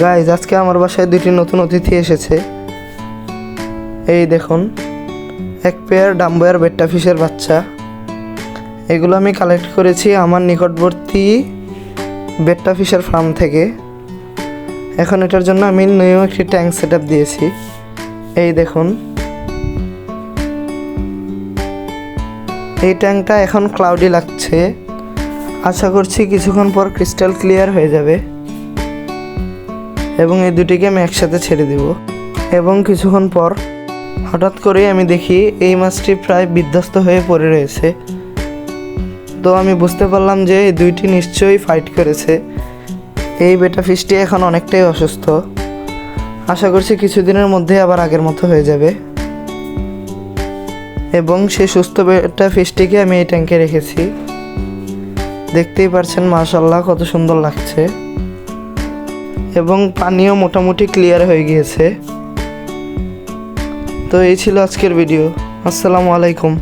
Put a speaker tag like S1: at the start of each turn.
S1: Guys, আজকে আমার বাসায় দুটি নতুন অতিথি এসেছে। এই দেখুন, এক পেয়ার ডাম্বয়ার বেট্টা ফিশের বাচ্চা। এগুলো আমি কালেক্ট করেছি আমার নিকটবর্তী বেট্টা ফিশের ফার্ম থেকে। এখন এটার জন্য আমি নিউ একটি ট্যাঙ্ক সেট আপ দিয়েছি। এই দেখুন, এই ট্যাঙ্কটা এখন ক্লাউডি লাগছে। আশা করছি কিছুক্ষণ পর ক্রিস্টাল ক্লিয়ার হয়ে যাবে এবং এই দুটিকে আমি একসাথে ছেড়ে দিব। এবং কিছুক্ষণ পর হঠাৎ করেই আমি দেখি এই মাছটি প্রায় বিধ্বস্ত হয়ে পড়ে রয়েছে। তো আমি বুঝতে পারলাম যে এই দুইটি নিশ্চয়ই ফাইট করেছে। এই বেটা ফিশটি এখন অনেকটাই অসুস্থ। আশা করছি কিছুদিনের মধ্যে আবার আগের মতো হয়ে যাবে। এবং সেই সুস্থ বেটা ফিশটিকে আমি এই ট্যাঙ্কে রেখেছি। দেখতেই পারছেন মাশাআল্লাহ কত সুন্দর লাগছে এবং পানিও মোটামুটি ক্লিয়ার হয়ে গিয়েছে। তো এই ছিল আজকের ভিডিও। আসসালামু আলাইকুম।